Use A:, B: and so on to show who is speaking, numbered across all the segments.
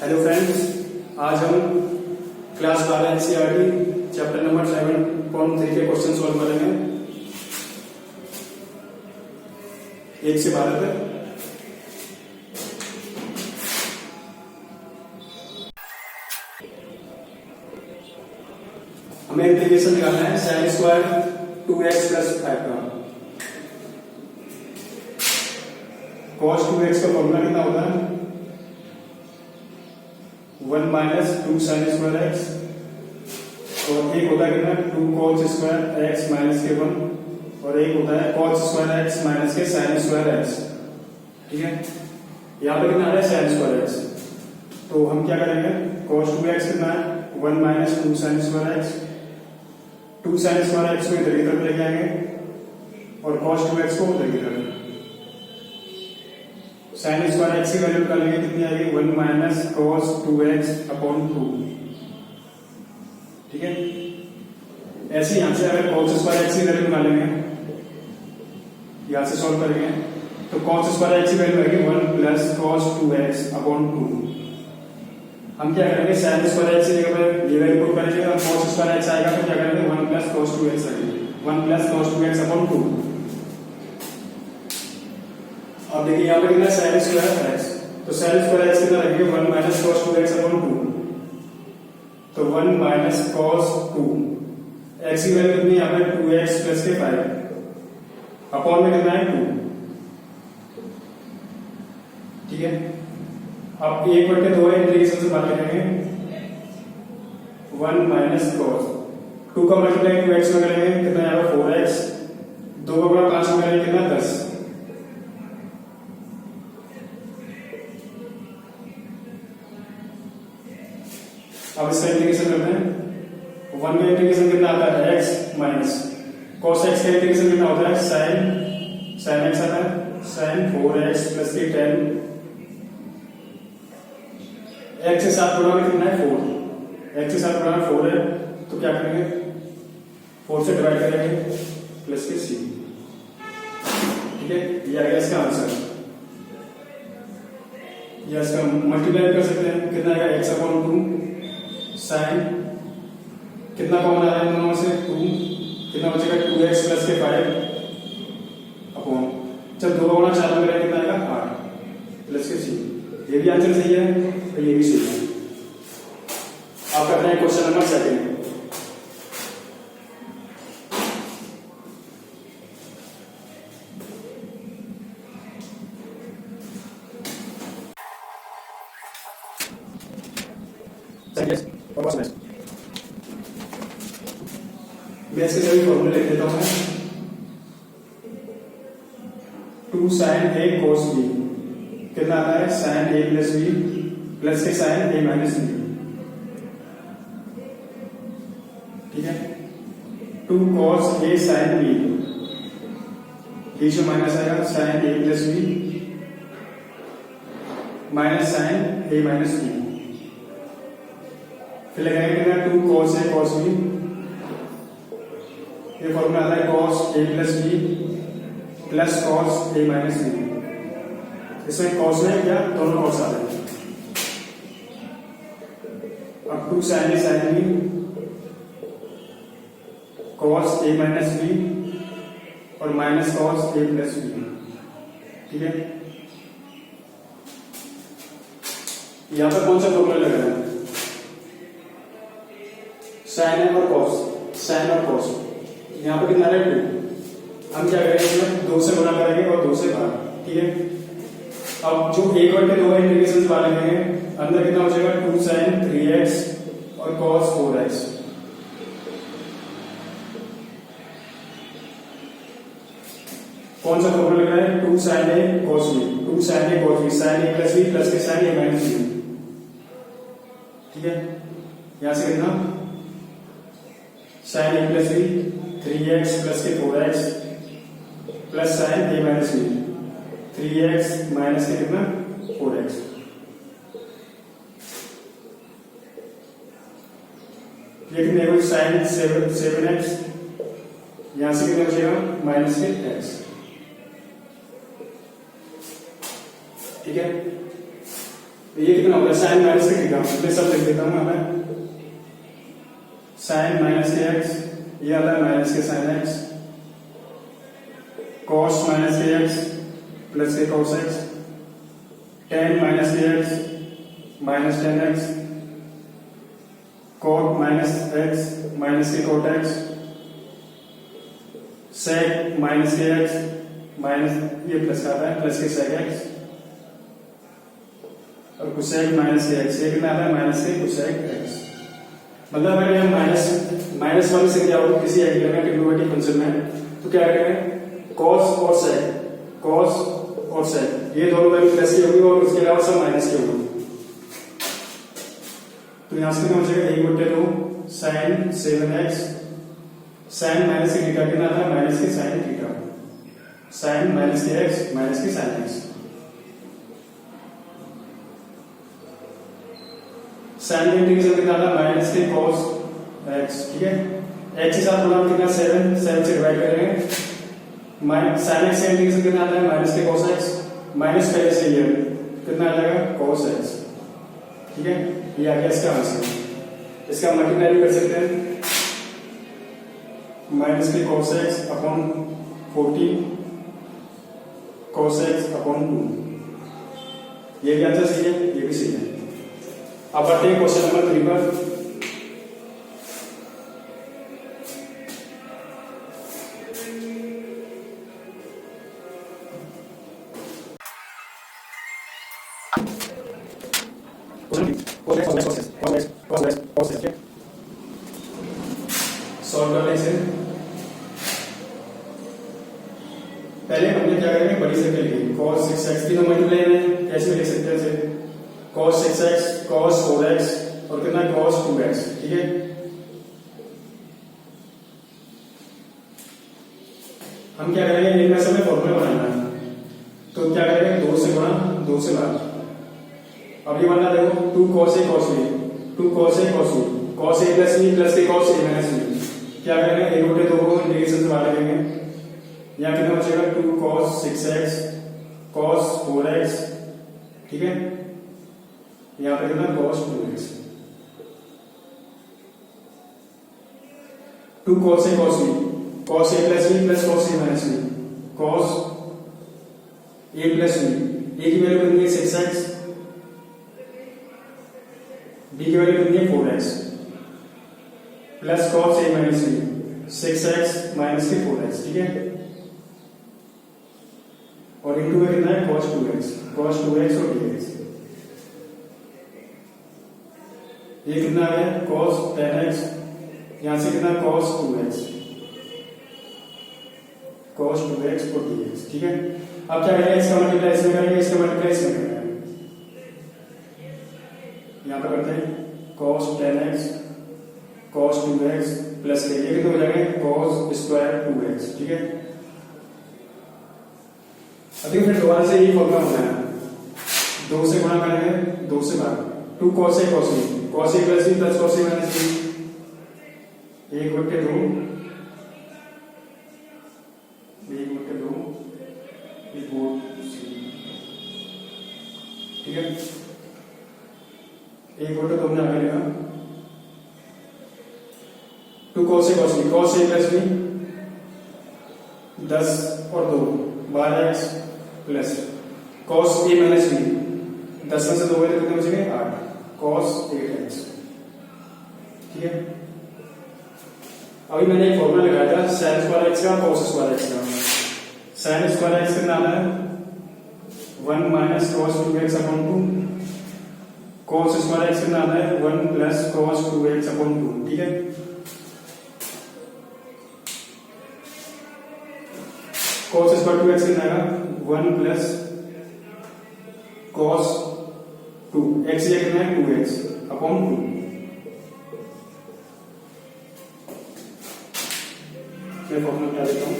A: Hello friends, आज हम class 12 NCERT chapter number 7.3 के क्वेश्चन सॉल्व करेंगे 1 से 12 तक। हमें इंटीग्रेशन निकालना है sin स्क्वायर 2x प्लस 5 का। cos 2x का फॉर्मूला कितना होता है? 1 माइनस 2 साइन स्क्वायर एक्स, और एक होता है कितना 2 cos स्क्वायर एक्स माइनस के 1, और एक होता है cos स्क्वायर एक्स माइनस के साइन स्क्वायर एक्स। ठीक है, यहाँ पे कितना आ रहा है साइन स्क्वायर एक्स, तो हम क्या करेंगे cos 2x कितना है 1 minus 2 sine square x, 2 sine square x को इधर की तरफ लेके आएंगे और cos 2x को उधर की तरफ। साइन स्क्वायर एक्स की वैल्यू निकालेंगे कितनी आएगी 1 माइनस cos 2x अपॉन 2। ठीक है, ऐसे यहां से अगर cos स्क्वायर एक्स की वैल्यू निकालेंगे, यहां से सॉल्व करेंगे तो cos स्क्वायर एक्स की वैल्यू आएगी 1 प्लस cos 2x अपॉन 2। हम क्या करेंगे साइन स्क्वायर एक्स की जगह पर ये वैल्यू पुट करेंगे और cos स्क्वायर एक्स आएगा तो क्या करेंगे 1 प्लस cos 2x आएगा 1 प्लस cos 2x अपॉन 2। अब देखिए यहाँ पे कितना साइन स्क्वायर एक्स, तो साइन स्क्वायर एक्स कितना रखेंगे 1 माइनस cos 2x अपॉन 2, तो 1 माइनस cos 2 एक्स की वैल्यू कितनी यहाँ पे 2x प्लस के 5 अपॉन में कितना है 2। ठीक है, अब 1/2 है इंटीग्रेशन से बात करेंगे 1 माइनस cos 2 का मल्टीप्लाई 2x में करेंगे कितना यहाँ पे 4x, 2 का गुणा 5 में करेंगे कितना 10। अब इसका इंटीग्रेशन करते हैं 1 का इंटीग्रेशन कितना आता है x माइनस cos x का इंटीग्रेशन कितना होता है sin x आता है sin 4x प्लस के 10, x के साथ गुणा में कितना है 4, x के साथ गुणा में 4 है तो क्या करेंगे 4 से डिवाइड करेंगे प्लस के c। ठीक है, ये आ गया इसका आंसर। या इसका मल्टीप्लाई कर सकते हैं कितना आएगा x अपॉन 2 साइन कितना कॉमन आ रहा है दोनों में से 2, कितना बचेगा 2x प्लस के 5 अपॉन जब 2 का गुणा 4 में करेंगे कितना आएगा 8 प्लस के c। ये भी आंसर सही है और ये भी सही है। आप करते हैं क्वेश्चन नंबर 2। मैं इसके सभी फॉर्मूले लिख देता हूं। 2 sin a cos b कितना आता है sin a plus b plus के sin a माइनस b। ठीक है, 2 cos a sin b, बीच में माइनस आएगा sin a plus b minus sin a minus b। फिर लगाएंगे कितना 2 cos a cos b, ये फॉर्मूला आता है cos a plus b plus cos a minus b। इसमें cos में क्या दोनों cos आ रहे हैं। अब 2 sin a sin b cos a minus b और minus cos a plus b। ठीक है, यहां पर कौन सा फॉर्मूला लगा है sin और cos, sin और cos। यहाँ पे कितना है 2, हम क्या करेंगे इसमें 2 से गुणा करेंगे और 2 से भाग। ठीक है, अब जो 1/2 है इंटीग्रेशन से बाहर लेंगे अंदर कितना हो जाएगा 2 sin 3x और cos 4x। कौन सा फॉर्मूला लग रहा है 2 sin a cos b, 2 sin a cos b sin a plus b plus के sin a माइनस b। ठीक है, यहां से कितना sin a plus b 3x plus के 4x plus sin a minus b 3x minus के कितना 4x। ये कितने हो sin 7x, यहां से कितना बचेगा माइनस के x। ठीक है, तो ये कितना होगा साइन माइनस के थीटा, मैं सब लिख देता हूँ मैं, साइन माइनस के एक्स, ये आता है माइनस के साइन एक्स, कॉस माइनस के एक्स प्लस के कॉस एक्स, टेन माइनस के x minus tan x, cot minus x minus के कॉट एक्स, सेक माइनस के एक्स माइनस ये प्लस का आता है प्लस के सेक एक्स, और कुसेक माइनस के एक्स, ये कितना आता है माइनस के कुसेक एक्स। मतलब अगर हम माइनस वन से क्या होगा किसी एंगल में ट्रिग्नोमेट्रिक फंक्शन में, तो क्या करेंगे कॉस और सेक, कॉस और सेक ये दोनों वैल्यू प्लस की होगी और उसके अलावा सब माइनस की होगी। तो यहां से कितना हो जाएगा, एक बटे दो साइन 7x, साइन माइनस के थीटा कितना था माइनस के साइन थीटा, साइन माइनस के एक्स माइनस के साइन एक्स, साइन का इंटीग्रेशन कितना था माइनस के कॉस एक्स, ठीक है, एक्स के साथ गुणा कितना 7 से डिवाइड करेंगे, साइन एक्स का इंटीग्रेशन कितना आता है माइनस के कॉस एक्स, माइनस पहले से ये कितना आ जाएगा कॉस एक्स, ठीक है, ये आ गया इसका आंसर। इसका मल्टीप्लाई कर सकते हैं, माइनस के cos x upon 14 cos x upon 2, ये भी आंसर सही है, ये भी सही है। अब बढ़ते हैं क्वेश्चन नंबर 3 पर। सॉल्व करने से पहले हमने क्या करेंगे बड़ी सर्कल लिखी cos 6x की मल्टीप्लाई में कैसे लिख सकते हैं इसे, cos 6x cos 4x और कितना cos 2x, ठीक है। हम क्या करेंगे इनमें से हमें फॉर्मूला बनाना है, तो क्या करेंगे 2 से गुणा 2 से भाग। अब ये बनना देखो 2 cos a cos b, 2 cos a cos b, cos a plus b plus के cos a माइनस b, क्या करेंगे 1 बटे 2 को इंटीग्रेशन से बाहर लेंगे, यहाँ कितना बचेगा 2 cos 6x cos 4x, ठीक है, यहाँ पे कितना cos 2x, 2 cos a cos b, cos a plus b plus cos a minus b, cos a plus b, a की वैल्यू कितनी है 6x, b की वैल्यू कितनी है 4x, plus cos a minus b 6x minus के 4x, ठीक है, और इनटू में कितना है cos 2x और dx, ये कितना आ गया cos 10x, यहां से कितना cos 2x और dx, ठीक है। अब क्या करेंगे इसका मल्टीप्लाई इसमें करेंगे, इसका मल्टीप्लाई इसमें करेंगे, यहां पर करते हैं cos 10x cos 2x plus ये कितना हो जाएगा cos स्क्वायर 2x, ठीक है। अभी फिर दोबारा से यही फॉर्मूला बनाना है, 2 से गुणा करेंगे 2 से भाग, 2 cos a cos b cos a plus b plus cos a minus b, 1 बटे 2 ठीक है, 1 बटे 2 में आगे लेगा 2 cos a cos b plus b 10 और 2 12x plus cos a minus b, 10 में से 2 गए तो कितने बचेंगे 8 cos 8x, ठीक है। अभी मैंने एक फॉर्मूला लगाया था sin स्क्वायर x का cos स्क्वायर x का, sin स्क्वायर x कितना आता है 1 minus cos 2x upon 2, cos square x कितना आता है 1 प्लस cos 2x अपॉन 2, ठीक है। cos स्क्वायर 2x कितना आएगा 1 प्लस cos 2 x ये कितना है 2x अपॉन 2, मैं फॉर्मूला क्या देता हूं,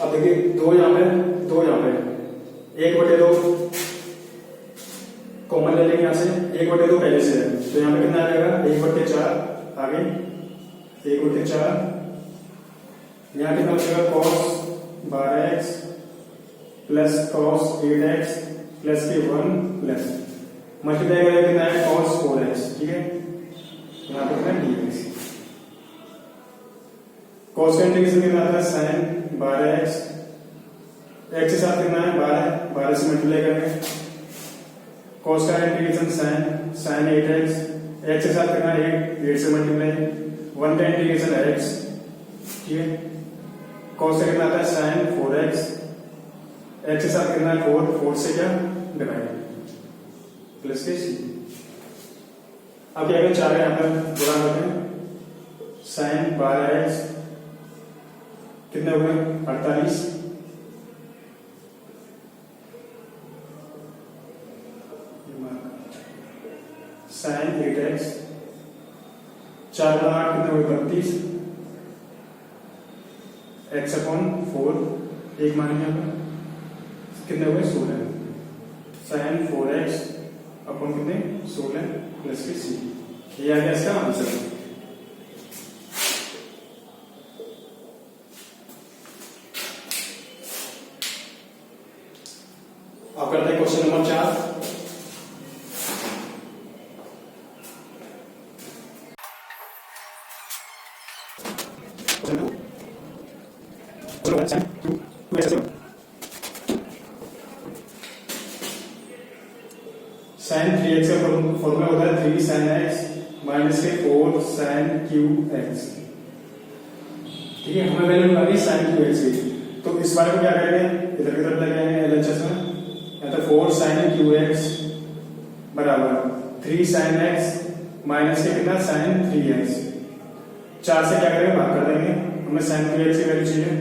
A: अब देखिए 2 यहां पे 1 बटे 2 कॉमन ले लेंगे यहाँ से, 1/2 पहले से है, तो यहाँ पे कितना आ जाएगा 1/4 आगे 1/4, यहाँ कितना हो जाएगा cos 12x plus cos 8x plus के 1 प्लस मल्टीप्लाई करेंगे कितना है cos 4x, ठीक है, यहाँ पे कितना dx, cos का इंटीग्रेशन कितना आता है sin 12x, x के साथ कितना है 12 से मल्टीप्लाई करेंगे, cos का इंटीग्रेशन sin 8x, x के साथ कितना है 8 से मल्टीप्लाई, 1 का इंटीग्रेशन है x, ठीक है, cos का कितना आता है sin 4x, x के साथ कितना है 4 से क्या डिवाइड प्लस के c, अब क्या करें 4 यहाँ पर गुणा करते हैं, sin 12x कितने हो गए 48, sin 8x 4 गुणा 8 कितने हुए 32, x अपॉन 4 एक मानेंगे यहाँ पर कितने हुए 16, sin 4x अपॉन कितने 16 प्लस के c, ये आ गया इसका आंसर। अब करते हैं क्वेश्चन नंबर 4। sin 3x का फॉर्मूला होता है 3 sin x माइनस के 4 sin qx, ठीक है, हमें वैल्यू निकालनी है sin qx की, तो इस बार को क्या करेंगे इधर की तरफ ले जाएंगे एलएचएस में, या तो 4 sin qx बराबर 3 sin x माइनस के कितना sin 3x, 4 से क्या करेंगे भाग कर देंगे, हमें sin qx की वैल्यू चाहिए,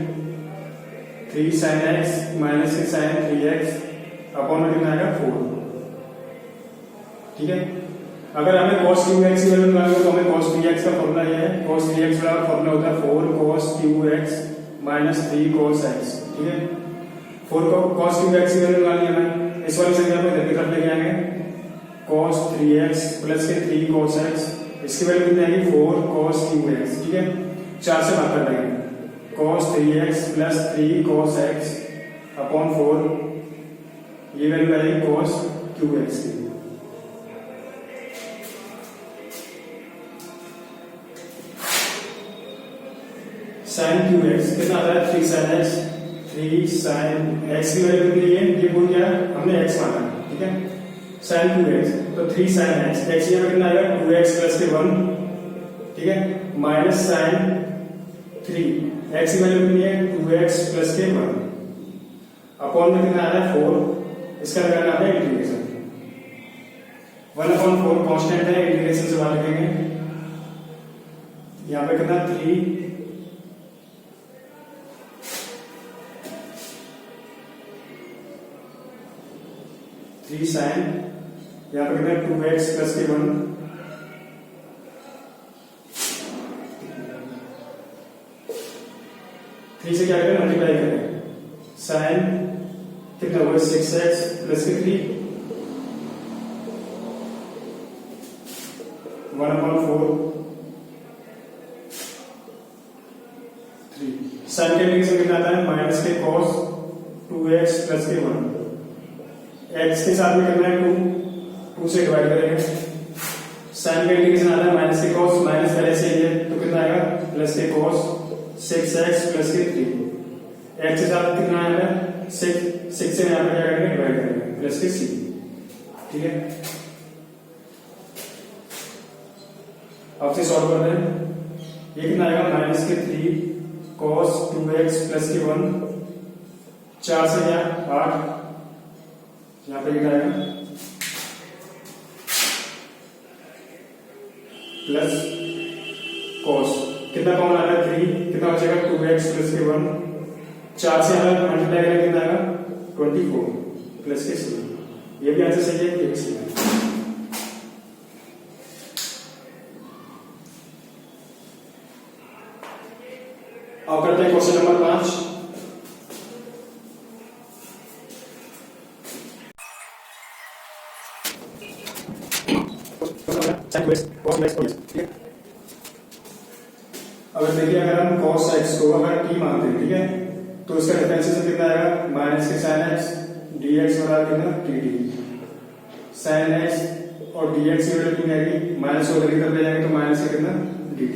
A: 3 sin x माइनस के sin 3x अपॉन में कितना आएगा 4, ठीक है, अगर हमें cos qx की वैल्यू निकालनी हो तो हमें cos 3x का फॉर्मूला ये है, cos 3x बराबर फॉर्मूला होता है 4 cos qx minus 3 cos x, ठीक है, 4 cos qx की वैल्यू निकालनी है हमें, इस वाली संख्या को इधर की तरफ लेके आएंगे, cos 3x प्लस के 3 cos x, इसकी वैल्यू कितनी आएगी 4 cos qx, ठीक है, 4 से भाग कर देंगे, cos 3x plus 3 cos x upon 4, ये वैल्यू आएगी cos qx की, sin qx कितना आता है 3 sin x, 3 sin x की वैल्यू कितनी है, ये बोल क्या हमने x माना, ठीक है, sin qx तो 3 sin x, x यहाँ पे कितना आएगा 2x प्लस के 1, ठीक है, माइनस sin 3 x की वैल्यू कितनी है 2x प्लस के 1 अपॉन में कितना आ रहा है 4, इसका लगाना आता है इंटीग्रेशन, 1/4 कांस्टेंट है, इंटीग्रेशन से बाहर लिखेंगे, यहाँ पे कितना 3 sin, यहाँ पे कितना 2x प्लस के 1, थ्री से क्या करें मल्टीप्लाई करें, sin कितना हुआ 6x प्लस के 3, 1/4 3, sin के इंटीग्रेशन कितना आता है माइनस के cos 2x प्लस के 1, x के साथ में कितना है 2 से डिवाइड करेंगे, sin का इंटीग्रेशन आता है माइनस के cos, माइनस पहले से ही है तो कितना आएगा प्लस के cos 6x प्लस के 3, x के साथ कितना आएगा 6 से यहाँ पे क्या करेंगे डिवाइड करेंगे प्लस के c, ठीक है, अब से सॉल्व कर रहे हैं, ये कितना आएगा माइनस के 3 cos 2x प्लस के 1, 4 से क्या 8, यहाँ पे कितना आएगा प्लस cos कितना कॉमन आ रहा है 3, कितना बचेगा 2x प्लस के 1, 4 से हमें मल्टीप्लाई करेंगे कितना आएगा 24 प्लस के 6, ये भी आंसर सही है, ये भी सही है। अब करते हैं question number 5। sin 2x cos 2x और ठीक है। अगर देखिए अगर हम cos x को अगर t मानते हैं ठीक है, तो इसका डिफरेंशिएशन कितना आएगा माइनस के sin x dx बराबर कितना dt। sin x और dx की वैल्यू कितनी आएगी माइनस को अगर इधर ले जाएंगे तो माइनस से कितना dt।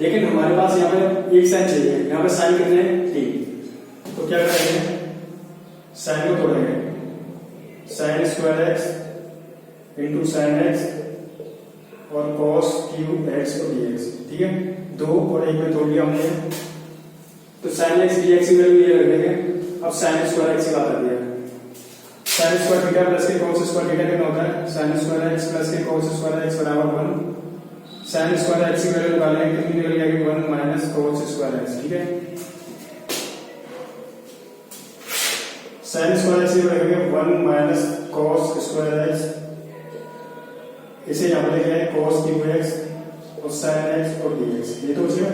A: लेकिन हमारे पास यहाँ पे एक साइन चाहिए, यहाँ पे साइन कितने हैं t, तो क्या करेंगे साइन को तोड़ेंगे sin square x into sine x और cos क्यूब x और dx ठीक है, दो और एक में तोड़ लिया हमने, तो sin x dx की वैल्यू ये रख देंगे। अब sin स्क्वायर x की बात आती है, sin स्क्वायर थीटा प्लस के cos स्क्वायर थीटा कितना होता है sin स्क्वायर x प्लस के cos स्क्वायर x बराबर 1। sin स्क्वायर x की वैल्यू निकालेंगे कितनी निकल जाएगी 1 माइनस cos स्क्वायर x ठीक है। sin स्क्वायर x की वैल्यू रखेंगे 1 माइनस cos स्क्वायर x, इसे यहाँ पर लिखा है cos क्यूब x और sin x और dx, ये तो बचेगा।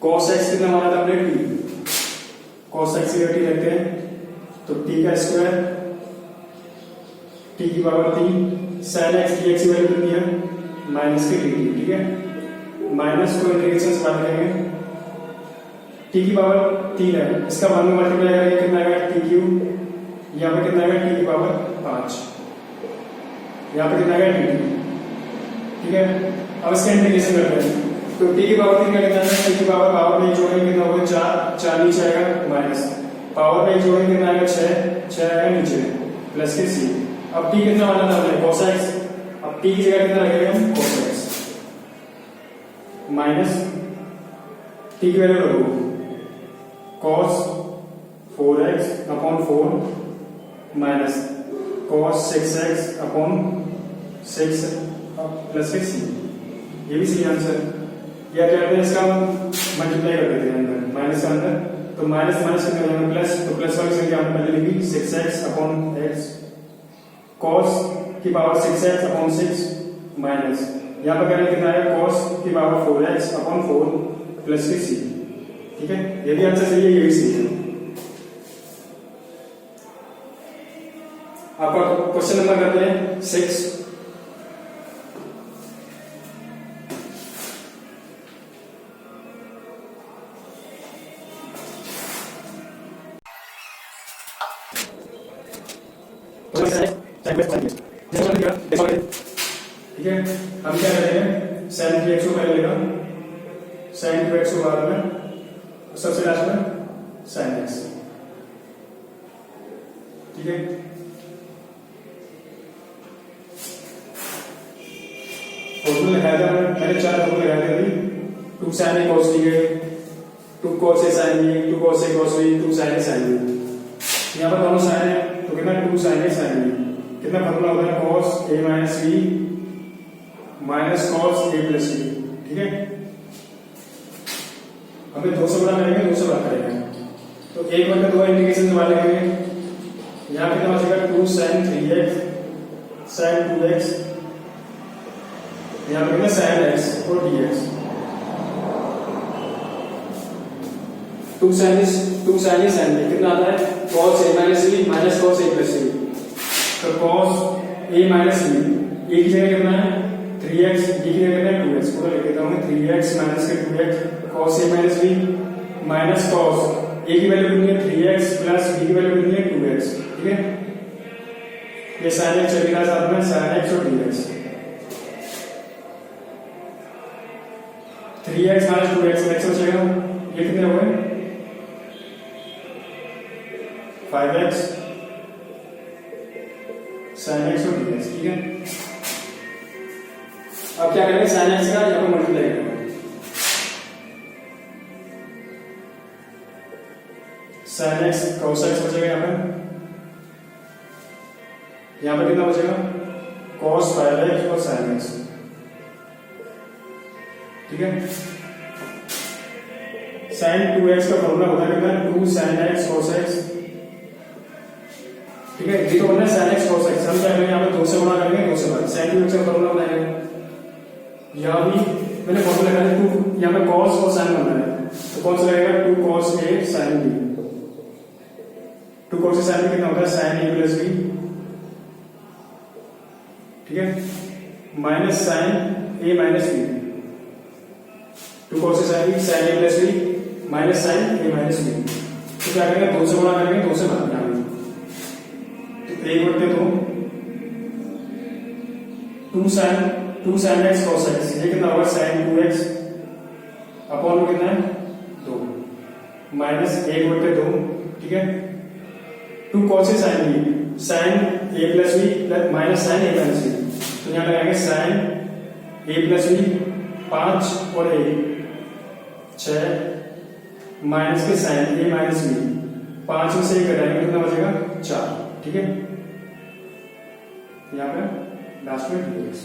A: cos x कितना माना था हमने t, cos x की वैल्यू रखते हैं तो t का स्क्वायर t की पावर 3, sin x dx की वैल्यू कितनी है माइनस के dt ठीक है। माइनस को इंटीग्रेशन से बात करेंगे, t की पावर 3 है, इसका 1 में मल्टीप्लाई करेंगे कितना आएगा t क्यूब, यहाँ पे कितना आएगा t की पावर 5, यहाँ पे कितना आएगा dt ठीक है। अब इसका इंटीग्रेशन करते हैं तो t की पावर 3 का कितना है, t की पावर में जोड़ेंगे कितना होगा 4, 4 नीचे आएगा माइनस, पावर में जोड़ेंगे कितना आएगा 6, 6 आएगा नीचे प्लस के c। अब t कितना माना था हमने cos x, अब t की जगह कितना रखेंगे हम cos x माइनस t की वैल्यू रखो cos 4x upon 4 minus cos 6x upon 6 plus के c, ये भी सही आंसर। या क्या करते हैं इसका मल्टीप्लाई कर देते हैं अंदर माइनस का अंदर, तो माइनस माइनस कितना हो जाएगा प्लस, तो प्लस वाली संख्या हमने पहले लिखी 6x अपॉन x cos की पावर 6x अपॉन 6 माइनस यहाँ पर करेंगे कितना आएगा cos की पावर 4x अपॉन 4 प्लस के c ठीक है। ये भी आंसर सही है, ये भी सही है। आपका क्वेश्चन नंबर करते हैं 6। ठीक है, हम क्या करेंगे sin 3x को पहले लेगा, sin 2x को बाद में, सबसे लास्ट में sin x ठीक है। फॉर्मूला लगाया था मैंने 4 फॉर्मूला लगाए थे अभी, 2 sin a cos t है, 2 cos a sin b, 2 cos a cos b, 2 sin a sin b। यहाँ पर दोनों sin है तो कितना 2 sin a sin b, कितना फॉर्मूला होता है cos a minus b minus cos a plus b ठीक है। हमें 2 से बड़ा करेंगे 2 से बड़ा करेंगे तो 1 बटा 2 इंटीग्रेशन से बाहर निकालेंगे, यहाँ कितना बचेगा 2 sin 3x sin 2x, यहाँ पे कितना sin x और dx, 2 sin a sin b कितना आता है cos a minus b minus cos a plus b, तो cos a minus b a की जगह कितना है 3x, b की जगह कितना है 2x, पूरा लिख देता हूँ मैं 3x माइनस के 2x cos a minus b minus cos a की वैल्यू कितनी है 3x प्लस b की वैल्यू कितनी है 2x ठीक है। ये sin x चलेगा साथ में sin x और dx, 3x minus 2x x बचेगा, ये कितने हो गए 5x sin x और dx ठीक है। अब क्या करेंगे sin x का यहाँ पर मल्टीप्लाई करेंगे, sin x cos x बचेगा, यहाँ पर कितना बचेगा cos 5x और sin x ठीक है। sin 2x का फॉर्मूला होता है कितना 2 sin x cos x ठीक है। ये तो बनना है sin x cos x, हम क्या करेंगे यहाँ पे 2 से गुणा करेंगे 2 से भाग, sin 2x का फॉर्मूला बनाएंगे, यहाँ भी मैंने फॉर्मूला लगाया 2, यहाँ पे cos और sin बनना है तो कौन सा लगेगा 2 cos a sin b, 2 cos a sin b कितना होता है sin a प्लस b ठीक है, minus sine a minus b, two cos sine b sine a plus b minus sine a minus b. तो क्या करेंगे, 2 से गुणा करेंगे, 2 से भाग करेंगे, तो 1/2 2 साइन एक्स कॉस एक्स, ये कितना होगा साइन 2x अपॉन कितना है 2 माइनस 1/2, ठीक है, 2 cos sine b sine a plus b minus sine a minus b. तो यहां लगाएंगे साइन ए प्लस बी 5 और 1 6 माइनस के साइन ए माइनस बी 5 में से 1 घटाएंगे कितना बचेगा 4, ठीक है, यहां पे लास्ट में 2x।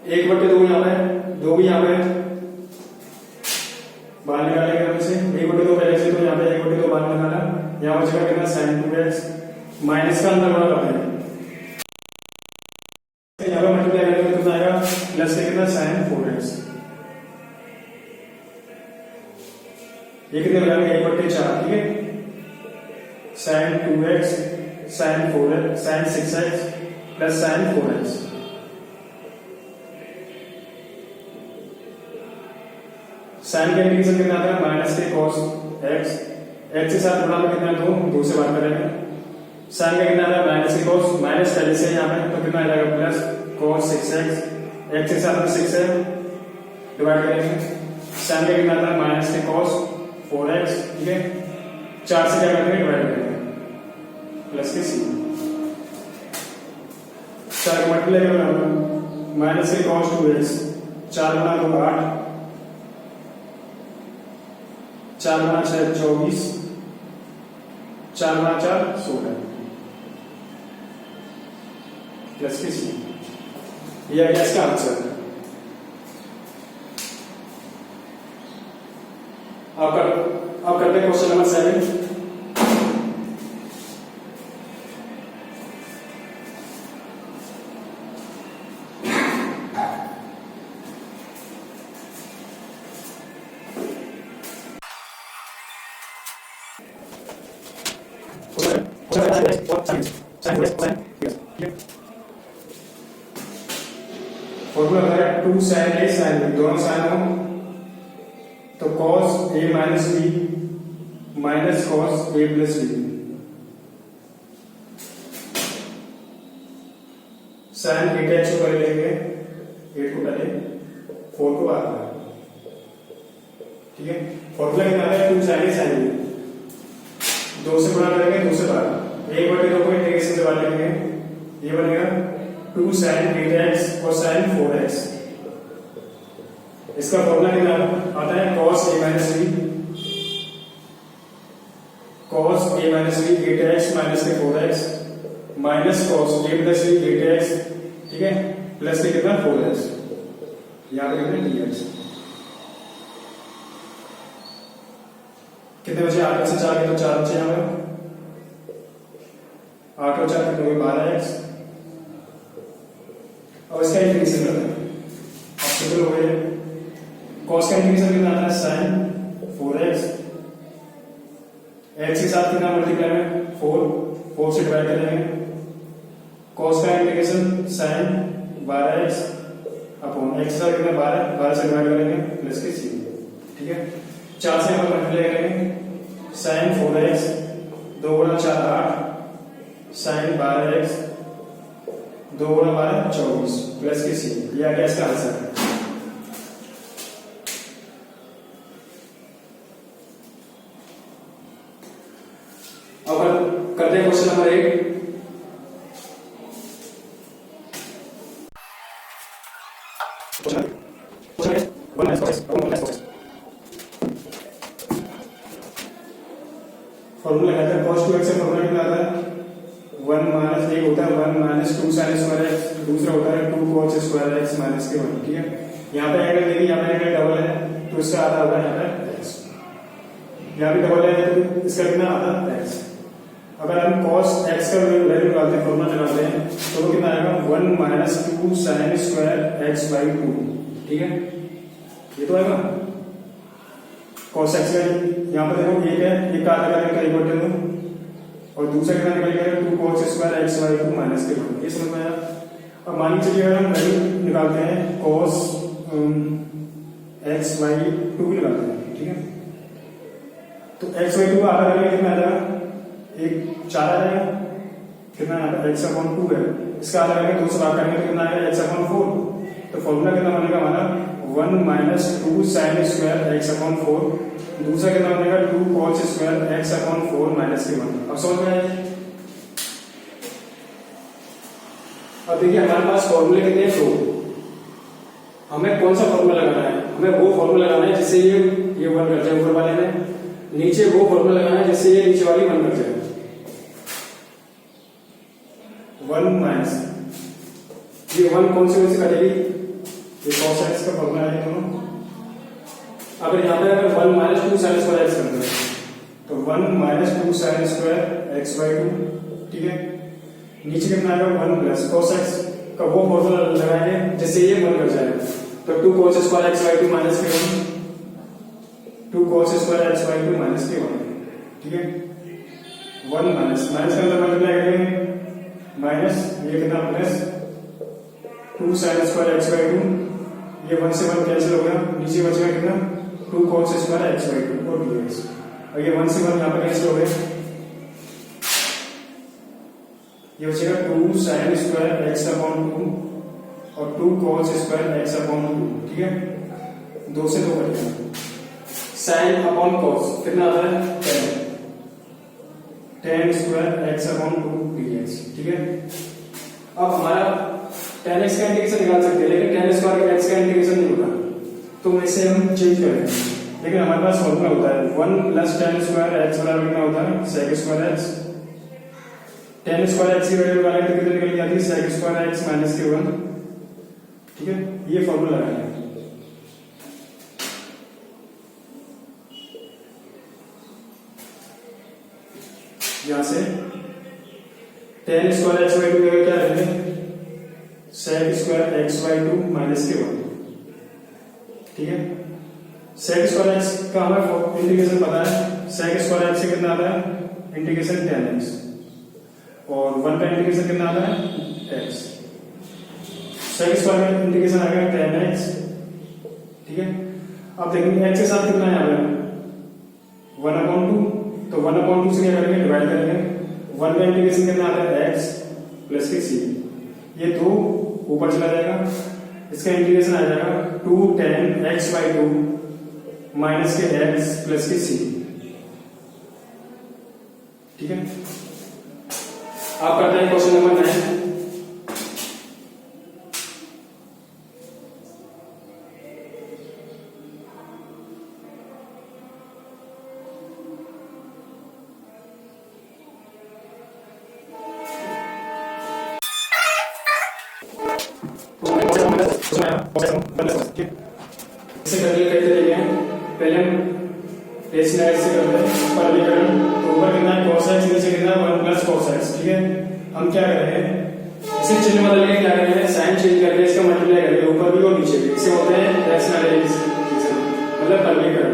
A: एक बटे 2 यहां पे 2 भी यहां पे बाहर निकालेंगे हम इसे 1/2 पहले से, तो यहाँ पे 1/2 बाहर निकाला, यहाँ बचेगा कितना साइन 2x माइनस का अंदर बड़ा करते हैं, यहाँ पे मल्टीप्लाई करेंगे तो कितना आएगा प्लस से कितना साइन 4x, ये कितने बनाएंगे 1/4, ठीक है, sine 2x sine 4x sine 6x plus sine 4x। Sine का इंटीग्रेशन कितना आता है माइनस के कॉस एक्स, एक्स के साथ गुणा में कितना 2 से बात करेंगे, साइन का कितना आता है माइनस के कॉस माइनस पहले से यहाँ पे, तो कितना आ जाएगा प्लस कॉस 6x, एक्स के साथ में 6 है डिवाइड करेंगे, साइन का कितना आता है माइनस के कॉस 4x, ठीक है, 4 से क्या करेंगे डिवाइड करेंगे प्लस के c, 4 मल्टीप्लाई करेंगे माइनस के कॉस 2x 4 गुणा 2 8 4 गुणा 6 24 4 गुणा 4 16 प्लस के सी, ये आ गया इसका आंसर। अब करते हैं क्वेश्चन नंबर 7। फॉर्मूला है 2 साइन ए साइन बी, दोनों साइन हो तो cos A minus B minus cos A plus B, sign 8x को पहले लेंगे 8 को पहले 4 को बाद में, ठीक है, फॉर्मूला कितना है 2 साइन ए साइन बी, 2 से गुणा करेंगे 2 से भाग 1/2 को इंटीग्रेशन से बाहर लेंगे, ये बनेगा 2 साइन 8x कोसाइन 4x। इसका फॉर्मूला कितना आता है cos a minus b cos a minus b 8x minus के 4x minus cos a plus b 8x, ठीक है, प्लस के कितना 4x, यहाँ पे कितना dx, कितने बचे 8 से 4 तो 4 बचे यहाँ पे 8 और 4 कितने 12x। अब इसका इंटीग्रेशन करना है, अब सिंपल हो गया, cos का इंटीग्रेशन कितना आता है sin 4x, x के साथ कितना मल्टीप्लाई में 4 से डिवाइड करेंगे, cos का integration sin 12x upon x का कितना 12 से डिवाइड करेंगे प्लस के c, ठीक है, 4 से हम मल्टीप्लाई करेंगे sin 4x 2 गुणा 4 8 sin 12x 2 गुणा 12 24 प्लस के सी, ये आ गया इसका आंसर। अब करते हैं क्वेश्चन नंबर 8। फॉर्मूला कहते हैं cos 2x से फॉर्मूला कितना आता है 1 माइनस एक होता है 1 माइनस 2 साइन स्क्वायर एक्स, दूसरा होता है 2 cos स्क्वायर एक्स माइनस के 1, ठीक है, यहाँ पे एंगल देखिए, यहाँ पे एंगल डबल है तो इसका आधा होगा यहाँ पे x, यहाँ पे डबल है तो इसका कितना आधा x। अगर हम cos x का वैल्यू निकालते हैं फॉर्मूला लगाते हैं तो वो कितना आएगा 1 minus 2 sine square x by 2, ठीक है, ये तो आएगा। cos x का यहाँ पर देखो एक है, एक का आधा करने का इक्वल टू और दूसरा कितना निकल गया 2 cos square x by 2 minus के 1। ये समझ में आया। अब मान लीजिए अगर हम वैल्यू निकालते हैं cos x बाई 2 की निकालते हैं, ठीक है, तो x बाई 2 आधा करेंगे कितना आ जाएगा, एक 4 आ जाएगा, कितना आएगा x अपॉन 2 है, इसका आधा करेंगे 2 से भाग करेंगे तो कितना आएगा x अपॉन 4। तो फॉर्मूला कितना बनेगा हमारा 1 minus 2 sine square x upon 4, दूसरा कितना बनेगा 2 cos square x upon 4 minus के 1। अब समझ में आया। अब देखिए हमारे पास फॉर्मूले कितने हैं, 2। हमें कौन सा फॉर्मूला लगाना है, हमें वो फॉर्मूला लगाना है जिससे ये 1 कट जाए ऊपर वाले में, नीचे वो फॉर्मूला लगाना है जिससे ये नीचे वाली 1 कट जाए। 1 माइनस ये 1 कौन से कटेगी, ये cos x का फॉर्मूला है दोनों। अब यहाँ पे अगर 1 माइनस 2 साइन स्क्वायर x करते हैं तो 1 minus 2 sine square x by 2, ठीक है, नीचे कितना आएगा 1 प्लस cos x का वो फॉर्मूला लगाएंगे जिससे ये 1 कट जाएगा, तो 2 cos square x by 2 minus के 1, 2 cos square x by 2 minus के 1, ठीक है, 1 माइनस माइनस का अंदर मल्टीप्लाई करेंगे माइनस ये कितना plus 2 sine square x by 2, ये 1 से 1 कैंसिल हो गया, नीचे बचेगा कितना 2 cos स्क्वायर x बाई 2 और dx, और ये 1 से 1 यहाँ पर कैंसिल हो गया, ये बचेगा 2 साइन स्क्वायर x अपॉन 2 और 2 cos स्क्वायर x अपॉन 2, ठीक है, 2 से 2 कटेगा, साइन अपॉन cos कितना आता है 10 स्क्वायर x अपॉन 2 dx, ठीक है। अब हमारा tan x का इंटीग्रेशन निकाल सकते हैं, लेकिन tan स्क्वायर x का इंटीग्रेशन नहीं होता, तो इसे हम चेंज करेंगे, लेकिन हमारे पास फॉर्मूला होता है 1 प्लस tan स्क्वायर x बराबर कितना होता है sec square x, tan square x की वैल्यू निकालेंगे तो कितनी निकल जाती है sec स्क्वायर x माइनस के 1, ठीक है, ये फॉर्मूला लगाएंगे। यहां से tan स्क्वायर x बाई 2 की क्या रहेंगे sec square x by 2 minus के 1, ठीक है, sec स्क्वायर x का हमें इंटीग्रेशन पता है, sec स्क्वायर x से कितना आता है इंटीग्रेशन tan x और 1 का इंटीग्रेशन कितना आता है x, sec स्क्वायर का इंटीग्रेशन आ गया tan x, ठीक है। अब देखेंगे x के साथ कितना है यहाँ पे 1/2, तो 1/2 से क्या करेंगे डिवाइड करेंगे, 1 का इंटीग्रेशन कितना आता है x प्लस के c, ये 2 ऊपर चला जाएगा, इसका इंटीग्रेशन आ जाएगा 2 tan x बाई 2 माइनस के x प्लस के c, ठीक है। आप करते हैं क्वेश्चन नंबर 9। इसे करने के कई तरीके हैं, पहले हम इस स्लाइड से करते हैं सरलीकरण, तो ऊपर कितना है cos x, नीचे कितना है 1 प्लस cos x, ठीक है। हम क्या कर रहे हैं, इसे चिन्ह बदल के क्या कर रहे हैं, साइन चेंज करके इसका मल्टीप्लाई करेंगे ऊपर भी और नीचे भी, इसे होते हैं रैशनलाइजेशन मतलब सरलीकरण।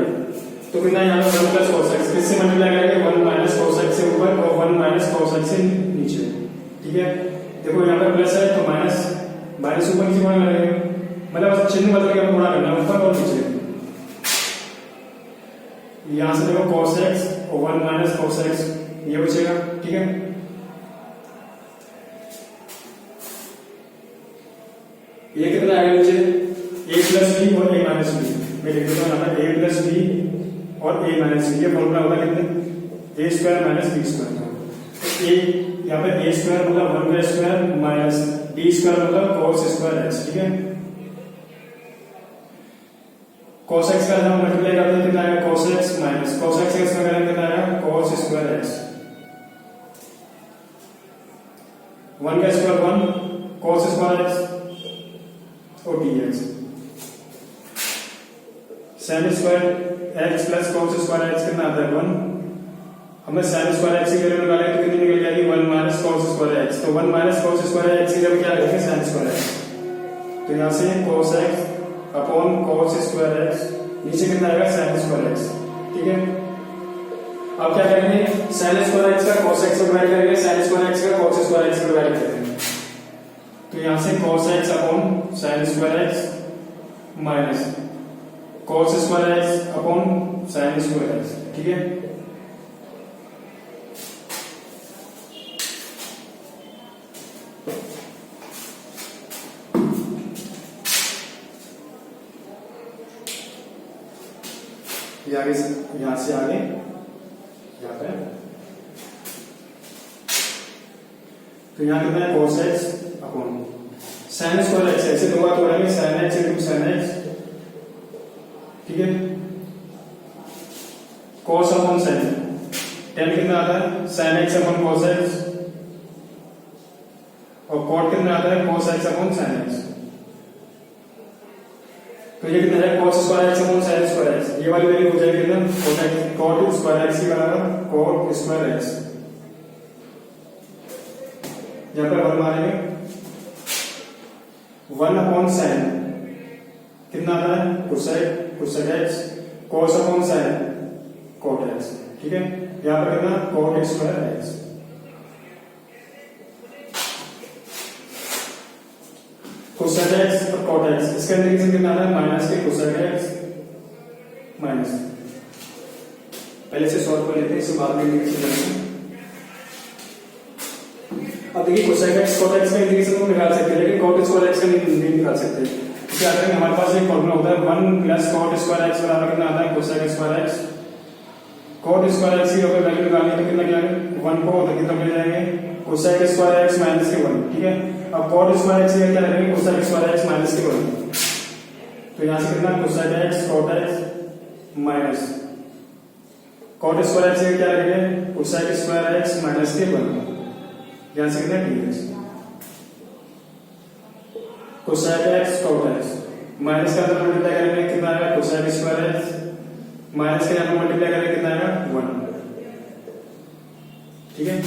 A: तो कितना है यहाँ पे 1 प्लस cos x, किससे मल्टीप्लाई करेंगे 1 माइनस cos x से ऊपर और 1 माइनस cos x से नीचे, ठीक है। देखो यहाँ पे प्लस है तो माइनस माइनस ऊपर नीचे गुणा करेंगे, मतलब चिन्ह बदल के गुणा करना है ऊपर और नीचे। यहां से देखो cos x और 1 माइनस cos x ये बचेगा, ठीक है। ये कितना आएगा नीचे a प्लस बी और a माइनस बी, मैं लिख देता हूं यहाँ पे a प्लस बी और a माइनस बी, ये फॉर्मूला होगा कितने a square minus b square, तो a यहाँ पे a स्क्वायर मतलब 1 का स्क्वायर माइनस b स्क्वायर मतलब cos स्क्वायर x, ठीक है। cos x का हम मल्टीप्लाई करते हैं कितना आएगा cos x minus cos x का करेंगे कितना आएगा cos स्क्वायर x, 1 का स्क्वायर 1 cos स्क्वायर x और dx, sin square x plus cos square x कितना आता है 1, हमें sin स्क्वायर x की वैल्यू निकालेंगे तो कितनी निकल जाएगी 1 माइनस cos स्क्वायर x, तो 1 माइनस cos स्क्वायर x की जगह क्या लिखेंगे sin स्क्वायर x, तो यहां से cos x upon cos square x, नीचे कितना आएगा sin स्क्वायर x, ठीक है। अब क्या करेंगे, sin स्क्वायर एक्स का cos एक्स से डिवाइड करेंगे, sin स्क्वायर एक्स का cos स्क्वायर एक्स से डिवाइड करेंगे। तो यहां से cos x upon sin square x minus cos square x upon sin square x, ठीक है। ये आगे यहां से आगे यहाँ पे, तो यहाँ कितना है cos x upon sin square x, ऐसे दो बार तोड़ेंगे sin x into sin x, ठीक है। cos अपॉन sin, tan कितना आता है sin x upon cos x, और cot कितना आता है cos x upon sin x। तो ये कितना है cos square x upon sin square x, ये वाली वैल्यू हो जाएगी कितना cot स्क्वायर x के बराबर cot स्क्वायर x। यहाँ पर वन मारेंगे, 1 अपॉन sin कितना आता है cosec x, cos upon sin cot x, ठीक है। यहाँ पर कितना cot square x, cosec x और cot x, इसका इंटीग्रेशन कितना आता है माइनस के cosec x माइनस, पहले से सॉल्व कर लेते हैं, इसके बाद में इंटीग्रेशन करेंगे। अब देखिए cosec x cot x का इंटीग्रेशन हम निकाल सकते हैं, लेकिन cot स्क्वायर x का नहीं निकाल सकते। क्या करेंगे, हमारे पास एक फॉर्मूला होता है 1 प्लस cot स्क्वायर x बराबर कितना आता है cosec square x। cot square x की अगर वैल्यू निकालनी है तो कितना क्या है 1 को उधर की तरफ ले जाएंगे, cosec स्क्वायर x माइनस के 1, ठीक है। अब cot स्क्वायर x क्या करेंगे cosec स्क्वायर x माइनस के 1, तो यहां से कितना cosec x cot x minus cot square x क्या रखेंगे cosec स्क्वायर x माइनस के 1, यहां से कितना dx, cosec x cot x minus का अंदर मल्टीप्लाई करेंगे कितना आएगा cosec स्क्वायर x माइनस के यहां पर मल्टीप्लाई करेंगे कितना आएगा 1, ठीक है।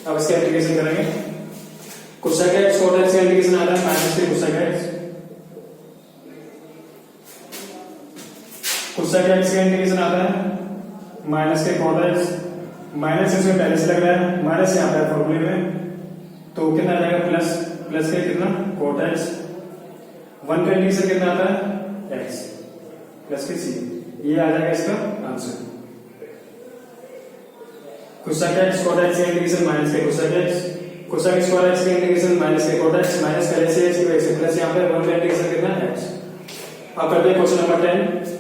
A: अब इसका इंटीग्रेशन करेंगे, cosec x cot x का इंटीग्रेशन आता है माइनस के cosec x, cosec x का इंटीग्रेशन आता है माइनस के cot x, माइनस इसमें पहले से लग रहा है, माइनस यहाँ पे फॉर्मूले में, तो कितना आ जाएगा प्लस के कितना cot x, 1 का इंटीग्रेशन कितना आता है x प्लस के c, ये आ जाएगा इसका answer. cosec x cot x का इंटीग्रेशन माइनस के cosec x, cosec square x का इंटीग्रेशन माइनस के cot x, माइनस पहले से x की वजह से प्लस यहाँ पे 1 का इंटीग्रेशन कितना x। अब करते हैं क्वेश्चन नंबर 10।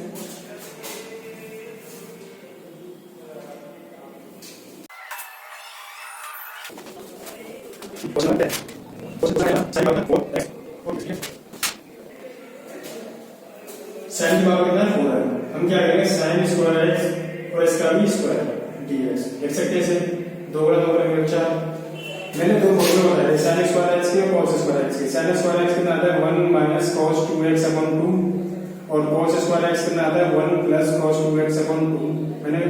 A: साइन की पावर कितना 4 है, हम क्या करेंगे साइन स्क्वायर एक्स और इसका भी स्क्वायर dx लिख सकते हैं, इसे 2 गुणा 2 करेंगे 4। मैंने दो फॉर्मूला बताया साइन स्क्वायर एक्स के और cos स्क्वायर एक्स के। साइन स्क्वायर एक्स कितना आता है 1 माइनस cos 2x अपॉन 2, और cos स्क्वायर एक्स कितना आता है 1 प्लस cos 2x अपॉन 2। मैंने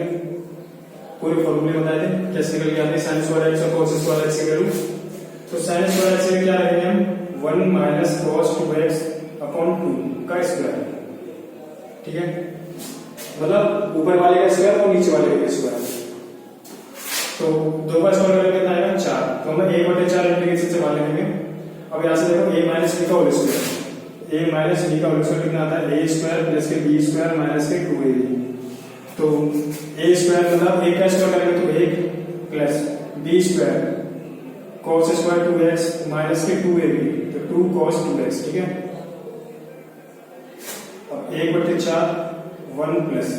A: पूरे फॉर्मूले बताए थे कैसे निकल के आते हैं साइन स्क्वायर एक्स और cos स्क्वायर एक्स की वैल्यू। तो साइन स्क्वायर एक्स में क्या रखेंगे हम 1 माइनस cos 2x अपॉन 2 का स्क्वायर, ठीक है, मतलब ऊपर वाले का स्क्वायर और नीचे वाले का स्क्वायर। तो 2 का स्क्वायर करेंगे कितना आएगा 4, तो हम 1/4 इंटीग्रेशन से मान लेंगे। अब यहां से देखो a माइनस b का whole square, a minus b का होल स्क्वायर कितना आता है a स्क्वायर प्लस के b स्क्वायर माइनस के 2ab। तो a स्क्वायर मतलब a का स्क्वायर करेंगे तो 1 plus b square cos square 2x minus के 2ab, तो 2 cos 2x, ठीक है। अब 1/4 1 प्लस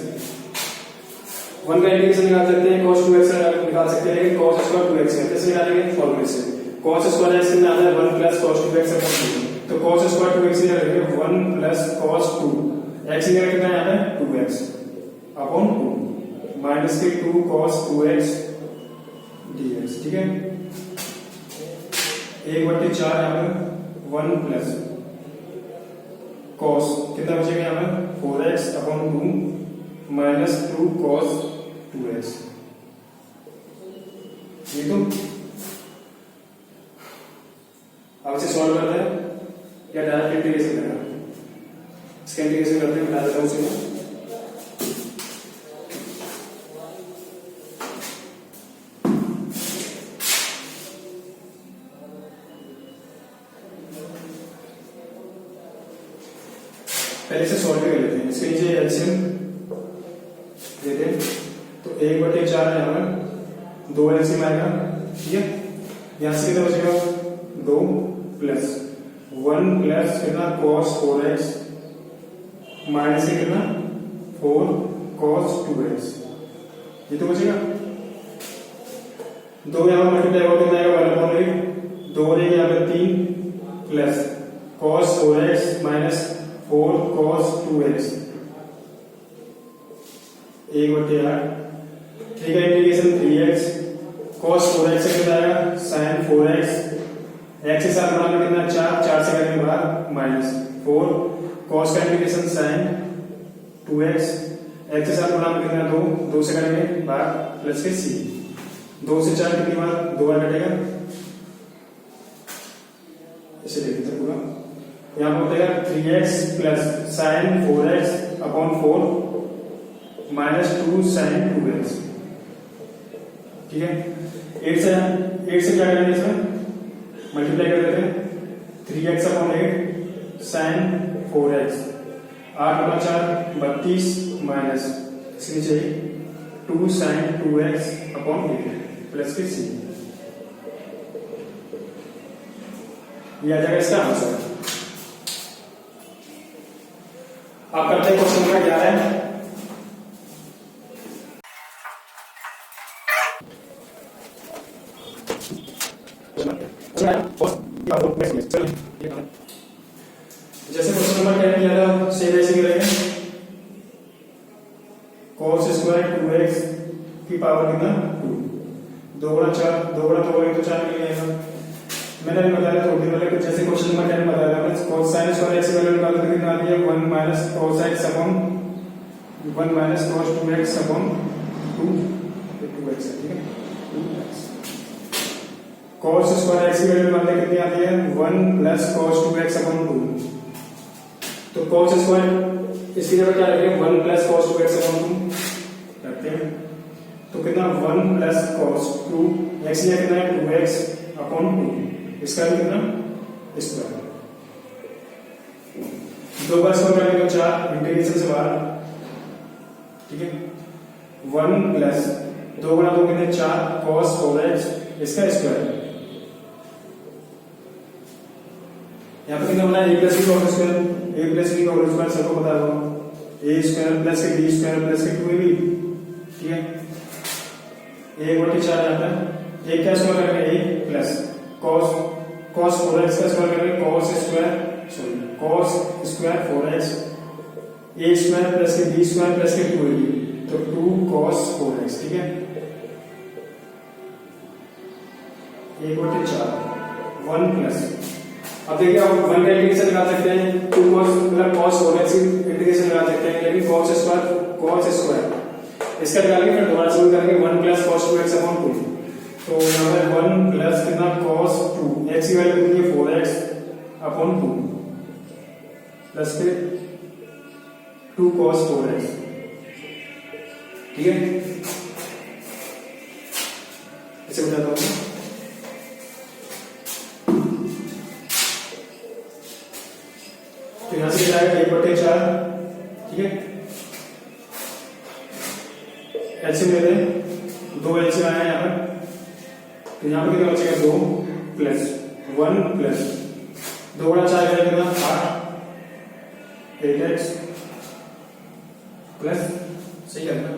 A: 1 का इंटीग्रेशन निकाल सकते हैं, cos 2x निकाल सकते हैं, लेकिन cos स्क्वायर 2x है, कैसे निकालेंगे फॉर्मूले से। cos स्क्वायर x कितना आता है 1 प्लस cos 2x अपॉन 2, तो cos स्क्वायर 2x से रखेंगे 1 प्लस cos 2 x की जगह कितना आता है 2x अपॉन 2 माइनस के 2 cos 2x dx, ठीक है। 1/4 यहाँ पर 1 प्लस cos कितना बचेगा यहाँ पर 4x upon 2 minus 2 cos 2x, ये तो अब इसे सॉल्व करते हैं या डायरेक्ट इंटीग्रेशन करेंगे। इसका इंटीग्रेशन करते हैं, बता देता हूँ उसे। पहले से सॉल्व कर लेते हैं। इसके नीचे एलसीएम देते हैं तो 1/4 है यहाँ पर 2 एलसीएम आएगा, ठीक है। यहाँ से कितना बचेगा 2 प्लस 1 प्लस कितना cos 4x माइनस से कितना 4 cos 2x, ये तो बचेगा। 2 यहाँ मल्टीप्लाई होकर कितना आएगा 1/8, 2 रहेगा यहाँ पे 3 plus cos 4x minus 4 cos 2x 1/8, ठीक है। इंटीग्रेशन 3x cos 4x से कितना आएगा sin 4x, x के साथ गुणा में कितना 4 से करने के बाद माइनस 4 cos का इंटीग्रेशन sin 2x, x के साथ गुणा में कितना 2 से करने के बाद प्लस के c, 2 से 4 कितनी बार 2 बार कटेगा, इसे देखते हैं पूरा। यहाँ पर बचेगा 3x plus sin 4x upon 4 minus 2 sin 2x, ठीक है। 8 से क्या करेंगे इसमें मल्टीप्लाई कर देते हैं 3x upon 8 sin 4x, 8 × 4 32 minus इसके नीचे 2 sin 2x अपॉन 8 प्लस के c, ये आ जाएगा इसका आंसर। आप करते हैं क्वेश्चन नंबर 11। जैसे क्वेश्चन नंबर 10 किया था सेम ऐसे करेंगे, cos स्क्वायर 2x की पावर कितना 2, 2 × 4 2 × 2 तो 4 मिल जाएगा। मैंने अभी बताया थोड़ी देर पहले, जैसे क्वेश्चन नंबर 10 बताया था cos sin स्क्वायर x की वैल्यू निकालने के कितना आती है 1 minus cos x upon 1 minus cos 2x upon 2x है, ठीक है। 2x cos स्क्वायर x की वैल्यू निकालने कितनी आती है 1 प्लस cos 2x अपॉन 2, तो cos स्क्वायर इसकी जगह क्या रखेंगे 1 प्लस cos 2x अपॉन 2 रखते हैं, तो कितना 1 प्लस cos 2 x या कितना है 2x अपॉन 2, इसका भी कितना स्क्वायर, 2 बार स्क्वायर करेंगे तो 4 इंटीग्रेशन से बाहर, ठीक है। 1 प्लस 2 × 2 कितने 4 cos 4x इसका स्क्वायर, यहाँ पे कितना बना a प्लस b का whole square, a plus b का होल स्क्वायर सबको पता होगा, a स्क्वायर प्लस के b स्क्वायर प्लस के 2ab, ठीक है। 1/4 आता है, a क्या स्क्वायर करेंगे a प्लस cos 4x का स्क्वायर करेंगे cos square 4x, a square plus के b स्क्वायर प्लस के 2ab, तो 2 cos 4x, ठीक है। 1/4 1 प्लस, अब देखिए आप 1 का इंटीग्रेशन निकाल सकते हैं, 2 cos मतलब cos 4x इंटीग्रेशन निकाल सकते हैं, लेकिन cos स्क्वायर इसका निकाल के फिर दोबारा सोल्व करेंगे 1 प्लस cos 2x अपॉन 2, तो यहाँ पर 1 प्लस कितना cos 2 x की वैल्यू कितनी है 4x अपॉन 2 प्लस के 2 cos 4x, ठीक है। इसे बताता हूँ, तो यहाँ से क्या आएगा 1/4, ठीक है। एलसीएम लेते हैं, 2 एलसीएम आया यहाँ पर, तो यहाँ पर कितना बचेगा 2 प्लस 1 प्लस 2 × 4 कितना 8x प्लस, सही है ना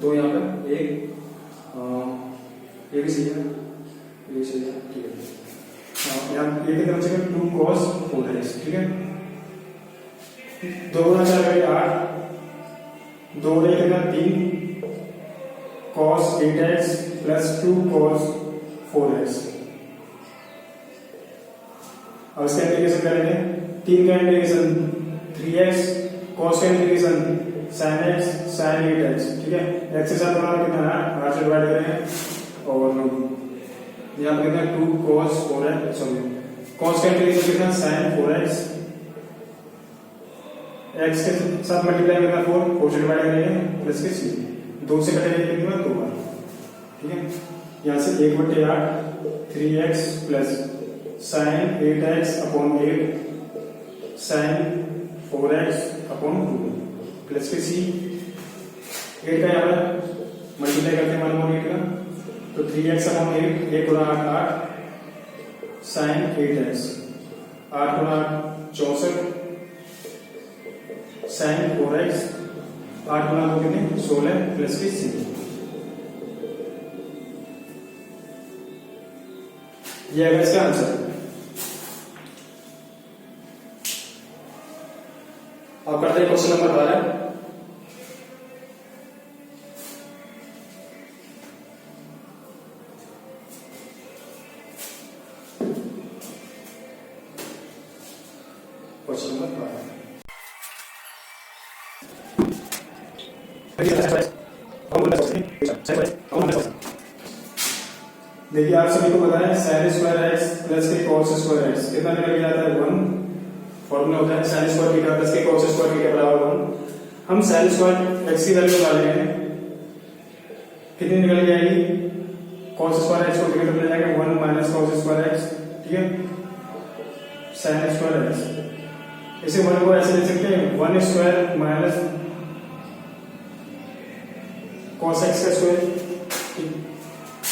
A: 2 यहाँ पर 1 ये भी सही है, ये सही है, ठीक है। यहाँ ये कितना बचेगा 2 cos 4x, ठीक है। 2 × 4 8, 2 कितना 3 cos 8x plus 2 cos 4x, और इसका इंटीग्रेशन करेंगे 3 का इंटीग्रेशन 3x cos का integration sin x sin 8x, ठीक है। x के साथ बना कितना है 8 से डिवाइड करेंगे, और यहाँ पे कितना 2 cos 4x, सॉरी cos का इंटीग्रेशन कितना sin 4x, x के साथ मल्टीप्लाई करना 4 से डिवाइड करेंगे प्लस के c, 2 से कटेंगे कितना 2 बार, ठीक है। यहाँ से 1/8 3x plus sin 8x upon 8 sin 4x upon 2 plus फिर सी 8 का यहाँ पर मल्टीप्लाई करते हैं 1 और 8 का, तो 3x अपॉन 8, 1 गुणा 8 8 साइन 8x, 8 गुणा 64 साइन 4x, 8 गुणा 2 कितने 16 प्लस फिर सी। ये है इसका आंसर। अब करते हैं क्वेश्चन नंबर 12। क्वेश्चन नंबर 12 देखिए, आप सभी को पता है साइन स्क्वायर एक्स प्लस के कॉस स्क्वायर एक्स कितना निकल के आता है 1। फॉर्मूला होता है साइन स्क्वायर थीटा प्लस के कॉस स्क्वायर थीटा बराबर 1। हम साइन स्क्वायर एक्स की वैल्यू निकाल रहे हैं, कितनी निकल के आएगी कॉस स्क्वायर एक्स को डिवाइड कर जाएगा 1 माइनस कॉस स्क्वायर एक्स, ठीक है, साइन स्क्वायर एक्स। इसे 1 को ऐसे लिख सकते हैं 1 स्क्वायर माइनस कॉस एक्स का स्क्वायर,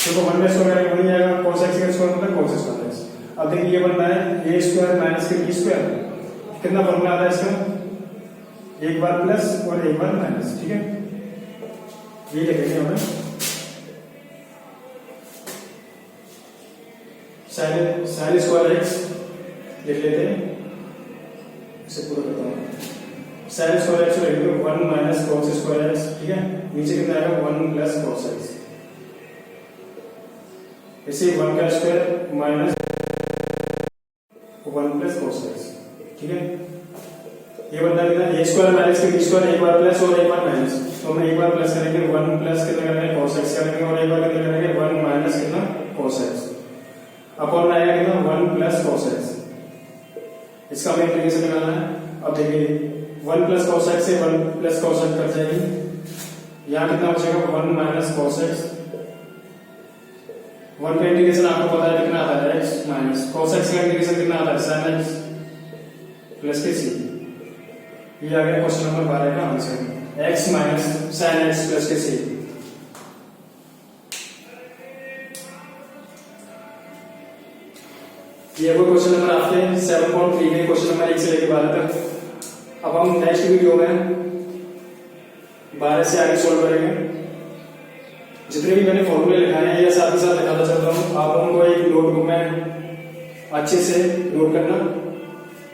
A: देखो 1 में स्क्वायर वही आएगा cos x का स्क्वायर मतलब cos स्क्वायर x। अब देखिए ये बनता है a स्क्वायर माइनस के b स्क्वायर, कितना फॉर्मूला आता है इसका, एक बार प्लस और एक बार माइनस, ठीक है, ये लिखेंगे हमें साइन स्क्वायर x लिख लेते हैं, इसे पूरा करता हूं। साइन स्क्वायर x लिखेंगे 1 माइनस cos स्क्वायर x, ठीक है, नीचे कितना आएगा 1 प्लस cos x, इसे 1 का square minus 1 plus cos x, ठीक है। ये बनता है a स्क्वायर माइनस के b स्क्वायर, एक बार प्लस और एक बार माइनस, तो हम एक बार प्लस करेंगे 1 प्लस कितना करेंगे cos x करेंगे और एक बार कितना करेंगे 1 माइनस कितना cos x, अपॉन में आएगा कितना 1 प्लस cos x। इसका हमें इंटीग्रेशन निकालना है। अब देखिए 1 प्लस cos x से 1 प्लस cos x कट जाएगी, यहाँ कितना बचेगा 1 माइनस cos x। 1 का इंटीग्रेशन आपको पता है कितना आता है x माइनस cos x का इंटीग्रेशन कितना आता है sin x प्लस के c। ये आ गया क्वेश्चन नंबर 12 का answer, x minus sin x plus के c। ये वो क्वेश्चन नंबर आपके 7.3 के क्वेश्चन नंबर 1 से लेकर 12 तक। अब हम नेक्स्ट वीडियो में 12 से आगे सोल्व करेंगे। जितने भी मैंने फॉर्मूले लिखाए हैं ये साथ ही साथ लिखाता चल रहा हूँ, आप उनको एक नोटबुक में अच्छे से नोट करना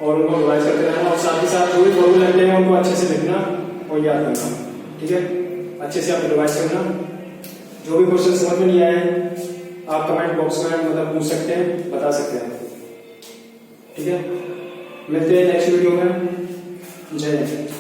A: और उनको रिवाइज करते रहना, और साथ ही साथ जो भी फॉर्मूले लिखे हैं उनको अच्छे से लिखना और याद करना, ठीक है, अच्छे से आप रिवाइज करना। जो भी क्वेश्चन समझ में नहीं आए आप कमेंट बॉक्स में मतलब पूछ सकते हैं, बता सकते हैं, ठीक है। मिलते हैं नेक्स्ट वीडियो में। जय हिंद।